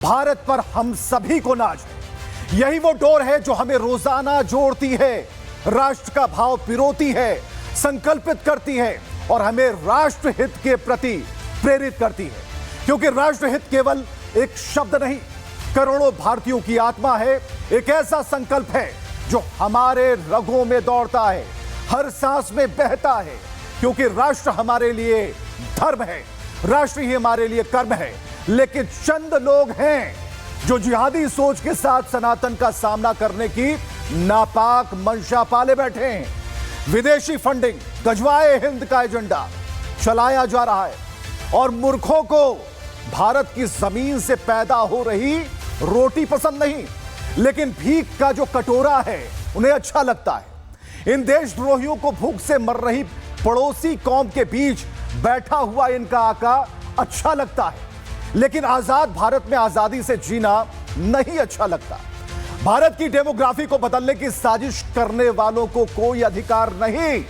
भारत पर हम सभी को नाज है। यही वो डोर है जो हमें रोजाना जोड़ती है, राष्ट्र का भाव पिरोती है, संकल्पित करती है और हमें राष्ट्र हित के प्रति प्रेरित करती है। क्योंकि राष्ट्र हित केवल एक शब्द नहीं, करोड़ों भारतीयों की आत्मा है। एक ऐसा संकल्प है जो हमारे रगों में दौड़ता है, हर सांस में बहता है। क्योंकि राष्ट्र हमारे लिए धर्म है, राष्ट्र ही हमारे लिए कर्म है। लेकिन चंद लोग हैं जो जिहादी सोच के साथ सनातन का सामना करने की नापाक मंशा पाले बैठे हैं। विदेशी फंडिंग, गजवाए हिंद का एजेंडा चलाया जा रहा है और मूर्खों को भारत की जमीन से पैदा हो रही रोटी पसंद नहीं, लेकिन भीख का जो कटोरा है उन्हें अच्छा लगता है। इन देशद्रोहियों को भूख से मर रही पड़ोसी कौम के बीच बैठा हुआ इनका आका अच्छा लगता है। लेकिन आजाद भारत में आजादी से जीना नहीं अच्छा लगता। भारत की डेमोग्राफी को बदलने की साजिश करने वालों को कोई अधिकार नहीं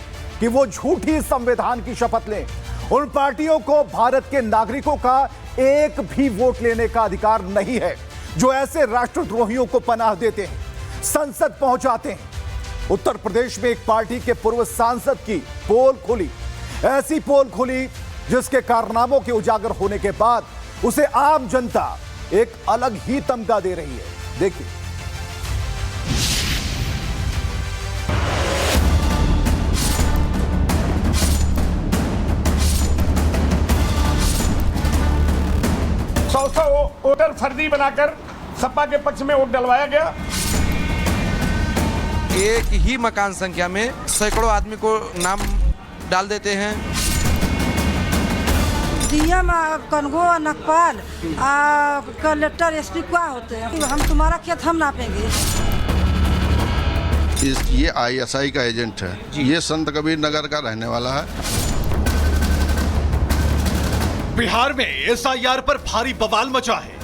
कि वो झूठी संविधान की शपथ लें। उन पार्टियों को भारत के नागरिकों का एक भी वोट लेने का अधिकार नहीं है जो ऐसे राष्ट्रद्रोहियों को पनाह देते हैं, संसद पहुंचाते हैं। उत्तर प्रदेश में एक पार्टी के पूर्व सांसद की पोल खुली, ऐसी पोल खुली जिसके कारनामों के उजागर होने के बाद उसे आम जनता एक अलग ही तमगा दे रही है। देखिए, सौ वोटर फर्जी बनाकर सपा के पक्ष में वोट डलवाया गया। एक ही मकान संख्या में सैकड़ों आदमी को नाम डाल देते हैं। डीएम कनगो नकपाल कलेक्टर एसपी क्या होते हैं। हम तुम्हारा खेत हम नापेंगे। ये आईएसआई का एजेंट है, ये संत कबीर नगर का रहने वाला है। बिहार में एसआईआर पर भारी बवाल मचा है।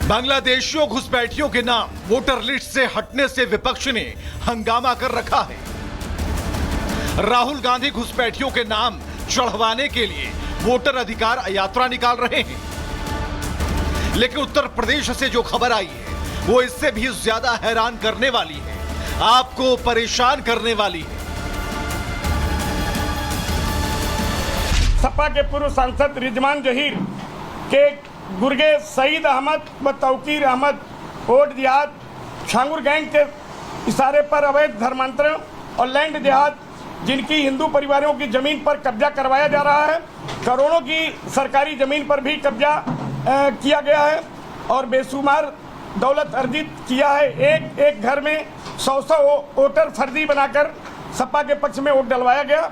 बांग्लादेशियों घुसपैठियों के नाम वोटर लिस्ट से हटने से विपक्ष ने हंगामा कर रखा है। राहुल गांधी घुसपैठियों के नाम चढ़वाने के लिए वोटर अधिकार यात्रा निकाल रहे हैं। लेकिन उत्तर प्रदेश से जो खबर आई है वो इससे भी ज्यादा हैरान करने वाली है, आपको परेशान करने वाली है। सपा के पूर्व सांसद रिजवान जहीर के गुर्गे सईद अहमद व तौकीर अहमद वोट जिहाद छांगुर गैंग के इशारे पर अवैध धर्मांतरण और लैंड जिहाद, जिनकी हिंदू परिवारों की जमीन पर कब्जा करवाया जा रहा है। करोड़ों की सरकारी जमीन पर भी कब्जा किया गया है और बेशुमार दौलत अर्जित किया है। एक एक घर में 100 वोटर फर्जी बनाकर सपा के पक्ष में वोट डलवाया गया।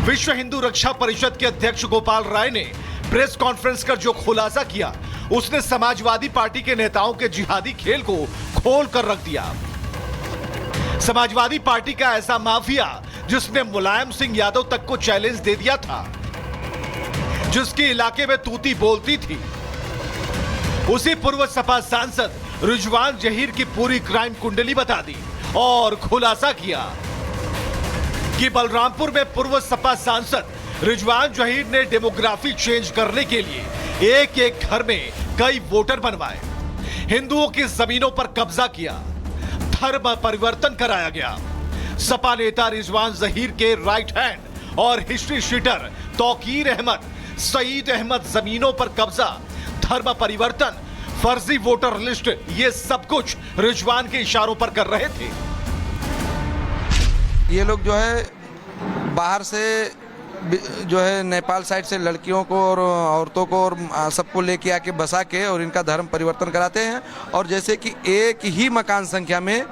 विश्व हिंदू रक्षा परिषद के अध्यक्ष गोपाल राय ने प्रेस कॉन्फ्रेंस कर जो खुलासा किया, उसने समाजवादी पार्टी के नेताओं के जिहादी खेल को खोल कर रख दिया। समाजवादी पार्टी का ऐसा माफिया जिसने मुलायम सिंह यादव तक को चैलेंज दे दिया था, जिसके इलाके में तूती बोलती थी, उसी पूर्व सपा सांसद रिजवान जहीर की पूरी क्राइम कुंडली बता दी और खुलासा किया कि बलरामपुर में पूर्व सपा सांसद रिजवान जहीर ने डेमोग्राफी चेंज करने के लिए एक एक घर में कई वोटर बनवाए, हिंदुओं की जमीनों पर कब्जा किया, धर्म परिवर्तन कराया गया। सपा नेता रिजवान जहीर के राइट हैंड और हिस्ट्री शीटर तौकीर अहमद, सईद अहमद जमीनों पर कब्जा, धर्म परिवर्तन, फर्जी वोटर लिस्ट, ये सब कुछ रिजवान के इशारों पर कर रहे थे। ये लोग जो है बाहर से जो है नेपाल साइड से लड़कियों को और औरतों को और सबको लेके आके बसा के और इनका धर्म परिवर्तन कराते हैं। और जैसे कि एक ही मकान संख्या में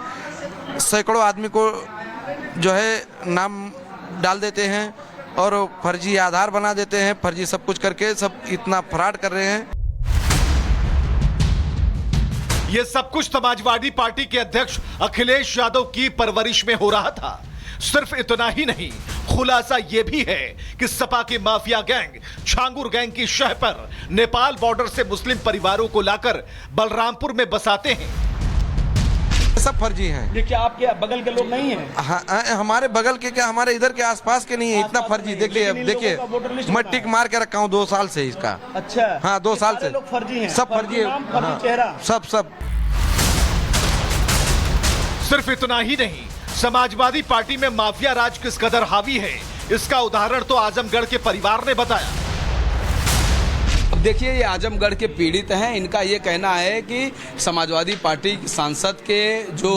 सैकड़ों आदमी को जो है नाम डाल देते हैं और फर्जी आधार बना देते हैं, फर्जी सब कुछ करके सब इतना फ्रॉड कर रहे हैं। यह सब कुछ समाजवादी पार्टी के अध्यक्ष अखिलेश यादव की परवरिश में हो रहा था। सिर्फ इतना ही नहीं, खुलासा यह भी है कि सपा के माफिया गैंग छांगुर गैंग की शह पर नेपाल बॉर्डर से मुस्लिम परिवारों को लाकर बलरामपुर में बसाते हैं। सब फर्जी हैं। ये क्या आपके बगल के लोग नहीं हैं? हाँ, हमारे बगल के क्या, हमारे इधर के आसपास के नहीं है, इतना फर्जी। देखिए मैं टिक मार के रखा हूँ 2 साल से इसका। अच्छा, हाँ 2 साल से लोग फर्जी हैं, सब फर्जी है, फर्जी चेहरा, सब। सिर्फ इतना ही नहीं, समाजवादी पार्टी में माफिया राज किस कदर हावी है, इसका उदाहरण तो आजमगढ़ के परिवार ने बताया। अब देखिए, ये आजमगढ़ के पीड़ित हैं। इनका ये कहना है कि समाजवादी पार्टी सांसद के जो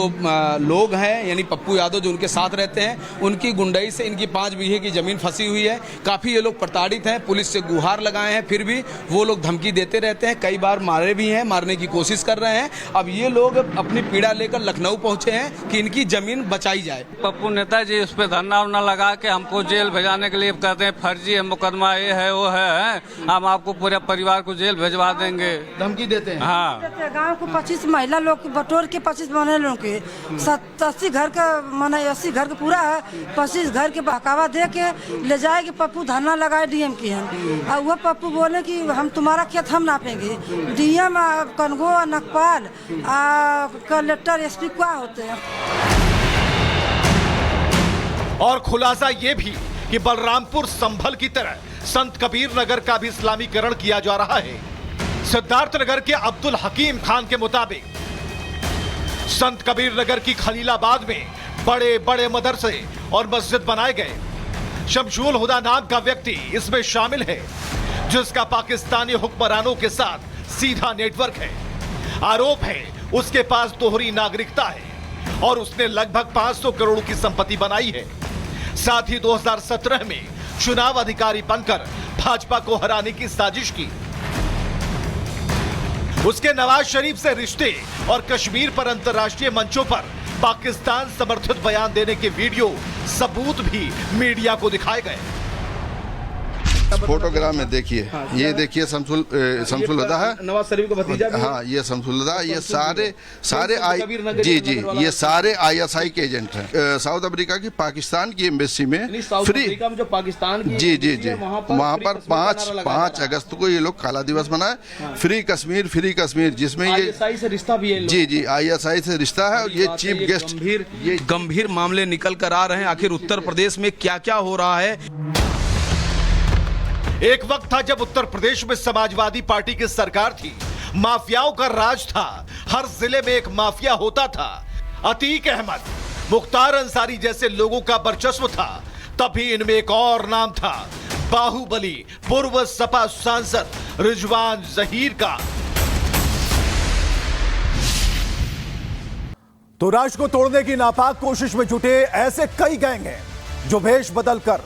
लोग हैं, यानी पप्पू यादव जो उनके साथ रहते हैं, उनकी गुंडई से इनकी 5 बीघे की जमीन फंसी हुई है। काफ़ी ये लोग प्रताड़ित हैं, पुलिस से गुहार लगाए हैं, फिर भी वो लोग धमकी देते रहते हैं। कई बार मारे भी हैं, मारने की कोशिश कर रहे हैं। अब ये लोग अपनी पीड़ा लेकर लखनऊ पहुंचे हैं कि इनकी जमीन बचाई जाए। पप्पू नेताजी उस पर धरना उरना लगा के हमको जेल भेजाने के लिए कहते हैं फर्जी है, मुकदमा ये है वो है, हम आपको पूरे परिवार को जेल भेजवा देंगे, धमकी देते हैं। हाँ, गांव को 25 महिला लोग बटोर के 25 बने लोग के 80 घर का माना 80 घर का पूरा है, 25 घर के बहकावा दे के ले जाएगी। पप्पू धरना लगाए डीएम की हम, और वह पप्पू बोले कि हम तुम्हारा खेत हम नापेंगे। डीएम कनगो नकपाल कलेक्टर एसपी क्या होते हैं। और खुलासा ये भी कि बलरामपुर संभल की तरह संत कबीर नगर का भी इस्लामीकरण किया जा रहा है। सिद्धार्थनगर के अब्दुल हकीम खान के मुताबिक संत कबीर नगर की खलीलाबाद में बड़े बड़े मदरसे और मस्जिद बनाए गए। शमशुल हुदा नाम का व्यक्ति इसमें शामिल है, जिसका पाकिस्तानी हुक्मरानों के साथ सीधा नेटवर्क है। आरोप है उसके पास दोहरी नागरिकता है और उसने लगभग 500 करोड़ की संपत्ति बनाई है। साथ ही 2017 में चुनाव अधिकारी बनकर भाजपा को हराने की साजिश की। उसके नवाज शरीफ से रिश्ते और कश्मीर पर अंतर्राष्ट्रीय मंचों पर पाकिस्तान समर्थित बयान देने के वीडियो सबूत भी मीडिया को दिखाए गए। फोटोग्राफ में देखिए, ये देखिए शमसुल हुदा है, नवाज शरीफ का भतीजा भी। हाँ ये शमसुल हुदा, ये सारे जी ये सारे ISI के एजेंट हैं। साउथ अफ्रीका की पाकिस्तान की एम्बेसी में फ्री में जो पाकिस्तान की जी वहाँ पर 5 अगस्त को ये लोग काला दिवस मनाए। फ्री कश्मीर जिसमें ये ISI से रिश्ता भी है। जी ISI से रिश्ता है। और ये चीफ गेस्ट गंभीर मामले निकल कर आ रहे हैं। आखिर उत्तर प्रदेश में क्या क्या हो रहा है। एक वक्त था जब उत्तर प्रदेश में समाजवादी पार्टी की सरकार थी, माफियाओं का राज था, हर जिले में एक माफिया होता था। अतीक अहमद, मुख्तार अंसारी जैसे लोगों का वर्चस्व था। तभी इनमें एक और नाम था, बाहुबली पूर्व सपा सांसद रिजवान जहीर का। तो राष्ट्र को तोड़ने की नापाक कोशिश में जुटे ऐसे कई गैंग हैं जो भेष बदलकर,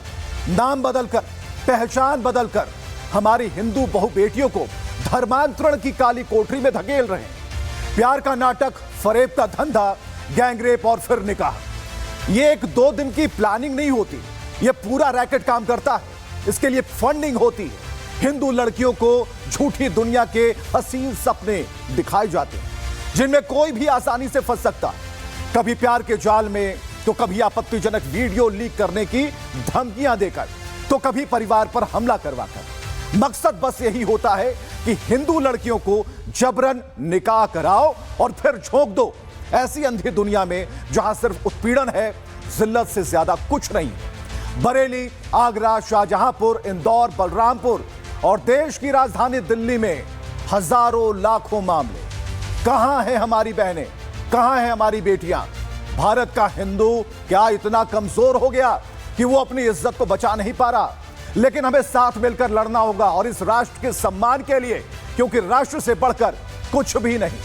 नाम बदलकर, पहचान बदलकर हमारी हिंदू बहु बेटियों को धर्मांतरण की काली कोठरी में धकेल रहे हैं। प्यार का नाटक, फरेब का धंधा, गैंगरेप और फिर निकाह। ये 1-2 दिन की प्लानिंग नहीं होती, ये पूरा रैकेट काम करता है। इसके लिए फंडिंग होती है। हिंदू लड़कियों को झूठी दुनिया के हसीन सपने दिखाए जाते हैं, जिनमें कोई भी आसानी से फंस सकता, कभी प्यार के जाल में, तो कभी आपत्तिजनक वीडियो लीक करने की धमकियां देकर, तो कभी परिवार पर हमला करवाकर। मकसद बस यही होता है कि हिंदू लड़कियों को जबरन निकाह कराओ और फिर झोंक दो ऐसी अंधी दुनिया में जहां सिर्फ उत्पीड़न है, जिल्लत से ज्यादा कुछ नहीं। बरेली, आगरा, शाहजहांपुर, इंदौर, बलरामपुर और देश की राजधानी दिल्ली में हजारों लाखों मामले। कहां हैं हमारी बहनें, कहां हैं हमारी बेटियां? भारत का हिंदू क्या इतना कमजोर हो गया कि वो अपनी इज्जत को बचा नहीं पा रहा? लेकिन हमें साथ मिलकर लड़ना होगा और इस राष्ट्र के सम्मान के लिए, क्योंकि राष्ट्र से बढ़कर कुछ भी नहीं।